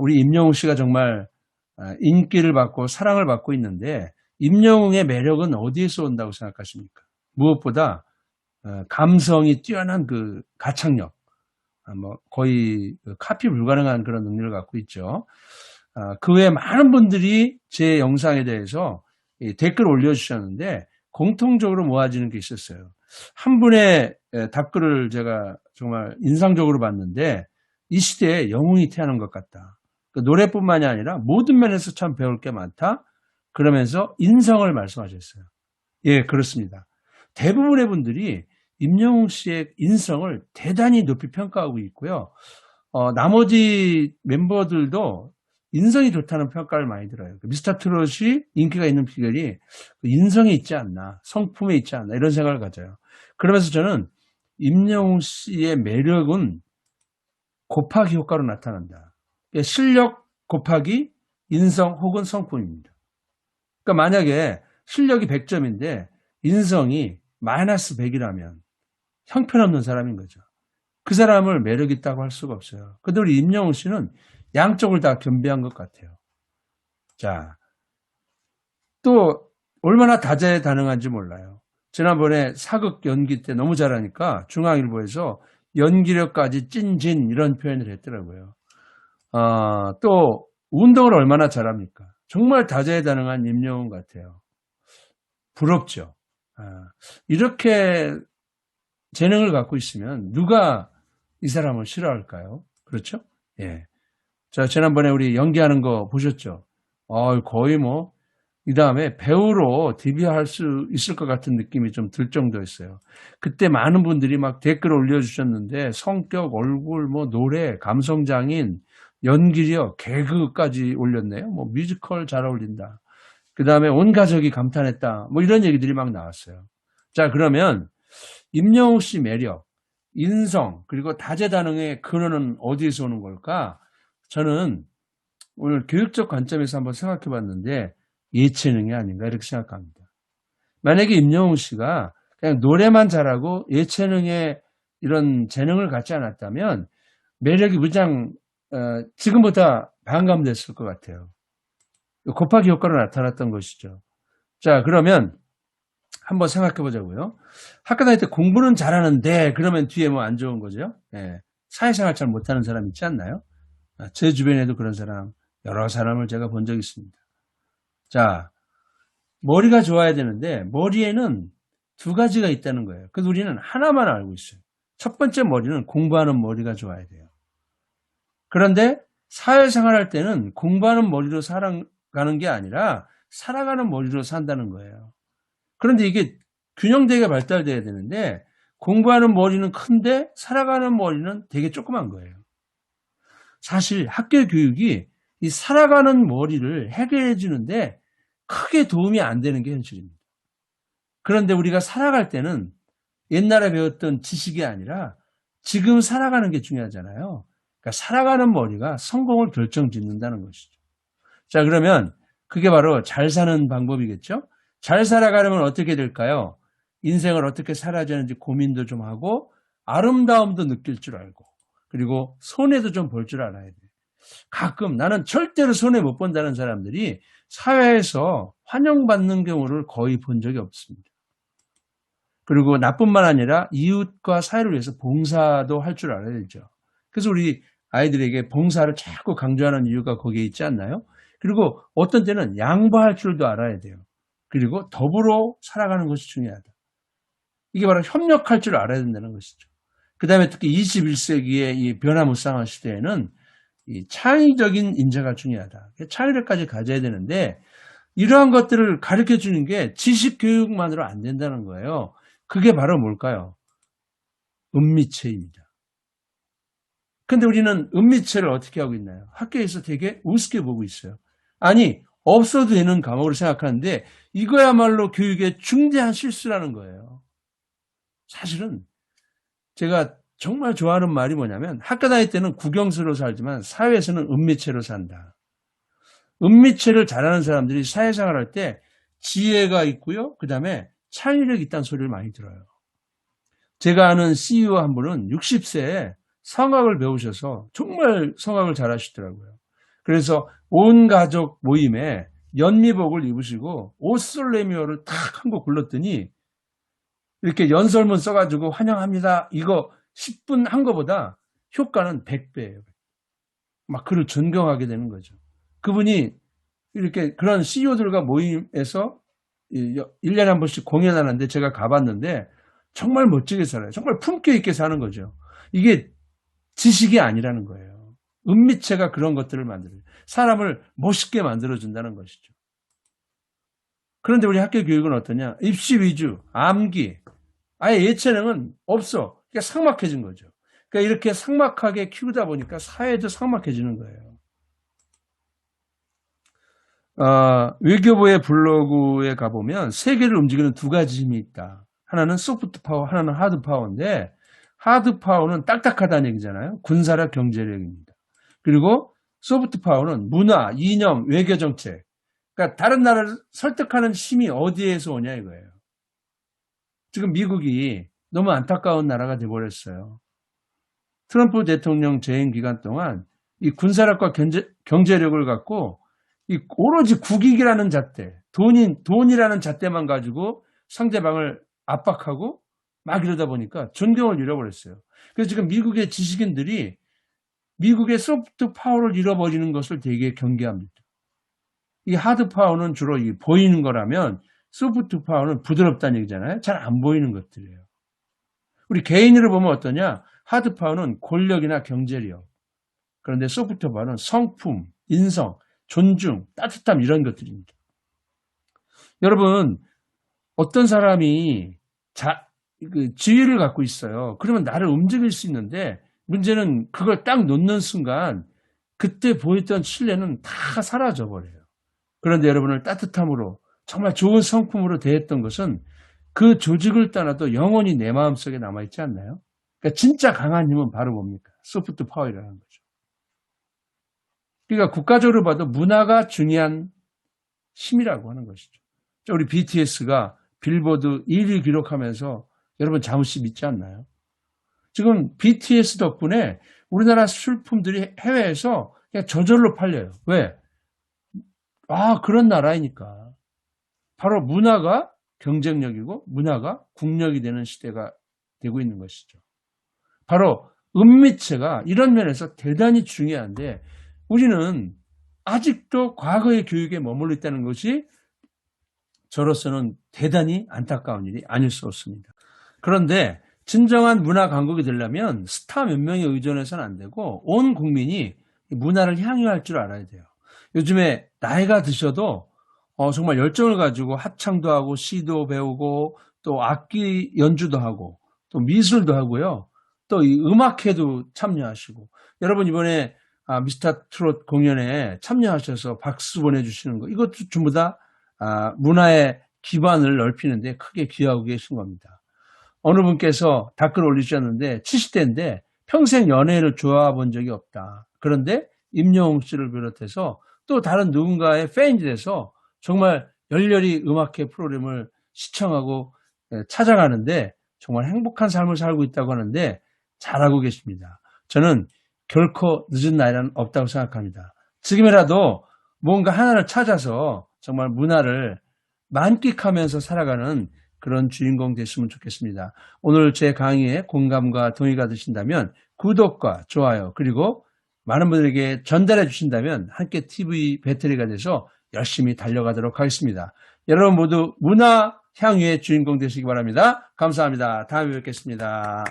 우리 임영웅 씨가 정말 인기를 받고 사랑을 받고 있는데 임영웅의 매력은 어디에서 온다고 생각하십니까? 무엇보다 감성이 뛰어난 그 가창력, 뭐 거의 카피 불가능한 그런 능력을 갖고 있죠. 그 외에 많은 분들이 제 영상에 대해서 댓글 올려주셨는데 공통적으로 모아지는 게 있었어요. 한 분의 답글을 제가 정말 인상적으로 봤는데 이 시대에 영웅이 태어난 것 같다. 그 노래뿐만이 아니라 모든 면에서 참 배울 게 많다. 그러면서 인성을 말씀하셨어요. 예, 그렇습니다. 대부분의 분들이 임영웅 씨의 인성을 대단히 높이 평가하고 있고요. 나머지 멤버들도 인성이 좋다는 평가를 많이 들어요. 미스터 트롯이 인기가 있는 비결이 인성에 있지 않나, 성품에 있지 않나 이런 생각을 가져요. 그러면서 저는 임영웅 씨의 매력은 곱하기 효과로 나타난다. 실력 곱하기 인성 혹은 성품입니다. 그러니까 만약에 실력이 100점인데 인성이 마이너스 100이라면 형편없는 사람인 거죠. 그 사람을 매력 있다고 할 수가 없어요. 근데 우리 임영웅 씨는 양쪽을 다 겸비한 것 같아요. 자, 또 얼마나 다재다능한지 몰라요. 지난번에 사극 연기 때 너무 잘하니까 중앙일보에서 연기력까지 찐진 이런 표현을 했더라고요. 또 운동을 얼마나 잘합니까? 정말 다재다능한 임영웅 같아요. 부럽죠. 이렇게 재능을 갖고 있으면 누가 이 사람을 싫어할까요? 그렇죠? 예. 자, 지난번에 우리 연기하는 거 보셨죠? 거의 뭐, 이 다음에 배우로 데뷔할 수 있을 것 같은 느낌이 좀 들 정도였어요. 그때 많은 분들이 막 댓글 올려주셨는데 성격, 얼굴, 뭐 노래, 감성장인, 연기력, 개그까지 올렸네요. 뭐 뮤지컬 잘 어울린다. 그 다음에 온 가족이 감탄했다. 뭐 이런 얘기들이 막 나왔어요. 자, 그러면 임영웅 씨 매력, 인성, 그리고 다재다능의 근원은 어디에서 오는 걸까? 저는 오늘 교육적 관점에서 한번 생각해 봤는데 예체능이 아닌가 이렇게 생각합니다. 만약에 임영웅 씨가 그냥 노래만 잘하고 예체능에 이런 재능을 갖지 않았다면 매력이 무장 지금보다 반감됐을 것 같아요. 곱하기 효과로 나타났던 것이죠. 자, 그러면 한번 생각해 보자고요. 학교 다닐 때 공부는 잘하는데 그러면 뒤에 뭐 안 좋은 거죠? 예. 사회생활 잘 못하는 사람 있지 않나요? 제 주변에도 그런 사람, 여러 사람을 제가 본 적이 있습니다. 자, 머리가 좋아야 되는데 머리에는 두 가지가 있다는 거예요. 그래서 우리는 하나만 알고 있어요. 첫 번째 머리는 공부하는 머리가 좋아야 돼요. 그런데 사회생활 할 때는 공부하는 머리로 살아가는 게 아니라 살아가는 머리로 산다는 거예요. 그런데 이게 균형되게 발달돼야 되는데 공부하는 머리는 큰데 살아가는 머리는 되게 조그만 거예요. 사실 학교 교육이 이 살아가는 머리를 해결해 주는데 크게 도움이 안 되는 게 현실입니다. 그런데 우리가 살아갈 때는 옛날에 배웠던 지식이 아니라 지금 살아가는 게 중요하잖아요. 그러니까 살아가는 머리가 성공을 결정짓는다는 것이죠. 자, 그러면 그게 바로 잘 사는 방법이겠죠? 잘 살아가려면 어떻게 될까요? 인생을 어떻게 살아야 되는지 고민도 좀 하고 아름다움도 느낄 줄 알고 그리고 손해도 좀 볼 줄 알아야 돼요. 가끔 나는 절대로 손해 못 본다는 사람들이 사회에서 환영받는 경우를 거의 본 적이 없습니다. 그리고 나뿐만 아니라 이웃과 사회를 위해서 봉사도 할 줄 알아야 되죠. 그래서 우리 아이들에게 봉사를 자꾸 강조하는 이유가 거기에 있지 않나요? 그리고 어떤 때는 양보할 줄도 알아야 돼요. 그리고 더불어 살아가는 것이 중요하다. 이게 바로 협력할 줄 알아야 된다는 것이죠. 그 다음에 특히 21세기의 이 변화무쌍한 시대에는 이 창의적인 인재가 중요하다. 창의력까지 가져야 되는데 이러한 것들을 가르쳐 주는 게 지식 교육만으로 안 된다는 거예요. 그게 바로 뭘까요? 은미체입니다. 근데 우리는 은미체를 어떻게 하고 있나요? 학교에서 되게 우습게 보고 있어요. 아니, 없어도 되는 과목으로 생각하는데 이거야말로 교육의 중대한 실수라는 거예요. 사실은 제가 정말 좋아하는 말이 뭐냐면 학교 다닐 때는 국영수로 살지만 사회에서는 은미체로 산다. 은미체를 잘하는 사람들이 사회생활 할 때 지혜가 있고요. 그 다음에 창의력이 있다는 소리를 많이 들어요. 제가 아는 CEO 한 분은 60세에 성악을 배우셔서 정말 성악을 잘하시더라고요. 그래서 온 가족 모임에 연미복을 입으시고 오솔레미오를 탁 한 곡 불렀더니 이렇게 연설문 써가지고 환영합니다. 이거 10분 한 거보다 효과는 100배예요. 막 그를 존경하게 되는 거죠. 그분이 이렇게 그런 CEO들과 모임에서 1년에 한 번씩 공연하는데 제가 가봤는데 정말 멋지게 살아요. 정말 품격 있게 사는 거죠. 이게 지식이 아니라는 거예요. 은미체가 그런 것들을 만들어요. 사람을 멋있게 만들어준다는 것이죠. 그런데 우리 학교 교육은 어떠냐? 입시 위주, 암기, 아예 예체능은 없어. 그러니까 삭막해진 거죠. 그러니까 이렇게 삭막하게 키우다 보니까 사회도 삭막해지는 거예요. 외교부의 블로그에 가보면 세계를 움직이는 두 가지 힘이 있다. 하나는 소프트 파워, 하나는 하드 파워인데 하드 파워는 딱딱하다는 얘기잖아요. 군사력, 경제력입니다. 그리고 소프트 파워는 문화, 이념, 외교 정책. 그러니까 다른 나라를 설득하는 힘이 어디에서 오냐 이거예요. 지금 미국이 너무 안타까운 나라가 돼버렸어요. 트럼프 대통령 재임 기간 동안 이 군사력과 경제력을 갖고 이 오로지 국익이라는 잣대, 돈이라는 잣대만 가지고 상대방을 압박하고 막 이러다 보니까 존경을 잃어버렸어요. 그래서 지금 미국의 지식인들이 미국의 소프트 파워를 잃어버리는 것을 되게 경계합니다. 이 하드 파워는 주로 이 보이는 거라면 소프트 파워는 부드럽다는 얘기잖아요. 잘 안 보이는 것들이에요. 우리 개인으로 보면 어떠냐? 하드 파워는 권력이나 경제력. 그런데 소프트 파워는 성품, 인성, 존중, 따뜻함 이런 것들입니다. 여러분 어떤 사람이 지위를 갖고 있어요. 그러면 나를 움직일 수 있는데 문제는 그걸 딱 놓는 순간 그때 보였던 신뢰는 다 사라져 버려요. 그런데 여러분을 따뜻함으로 정말 좋은 성품으로 대했던 것은 그 조직을 떠나도 영원히 내 마음속에 남아있지 않나요? 그러니까 진짜 강한 힘은 바로 뭡니까? 소프트 파워라는 거죠. 그러니까 국가적으로 봐도 문화가 중요한 힘이라고 하는 것이죠. 우리 BTS가 빌보드 1위 기록하면서 여러분 잠시 믿지 않나요? 지금 BTS 덕분에 우리나라 술품들이 해외에서 그냥 저절로 팔려요. 왜? 그런 나라이니까. 바로 문화가 경쟁력이고 문화가 국력이 되는 시대가 되고 있는 것이죠. 바로 은미체가 이런 면에서 대단히 중요한데 우리는 아직도 과거의 교육에 머물러 있다는 것이 저로서는 대단히 안타까운 일이 아닐 수 없습니다. 그런데 진정한 문화 강국이 되려면 스타 몇 명에 의존해서는 안 되고 온 국민이 문화를 향유할 줄 알아야 돼요. 요즘에 나이가 드셔도 정말 열정을 가지고 합창도 하고 시도 배우고 또 악기 연주도 하고 또 미술도 하고요. 또 이 음악회도 참여하시고 여러분 이번에 미스터 트롯 공연에 참여하셔서 박수 보내주시는 거 이것도 전부 다 문화의 기반을 넓히는데 크게 기여하고 계신 겁니다. 어느 분께서 댓글 올리셨는데 70대인데 평생 연예인을 좋아본 적이 없다. 그런데 임영웅 씨를 비롯해서 또 다른 누군가의 팬이 돼서 정말 열렬히 음악회 프로그램을 시청하고 찾아가는데 정말 행복한 삶을 살고 있다고 하는데 잘하고 계십니다. 저는 결코 늦은 나이는 없다고 생각합니다. 지금이라도 뭔가 하나를 찾아서 정말 문화를 만끽하면서 살아가는 그런 주인공 되시면 좋겠습니다. 오늘 제 강의에 공감과 동의가 되신다면 구독과 좋아요 그리고 많은 분들에게 전달해 주신다면 함께 TV 배터리가 돼서 열심히 달려가도록 하겠습니다. 여러분 모두 문화 향유의 주인공 되시기 바랍니다. 감사합니다. 다음에 뵙겠습니다.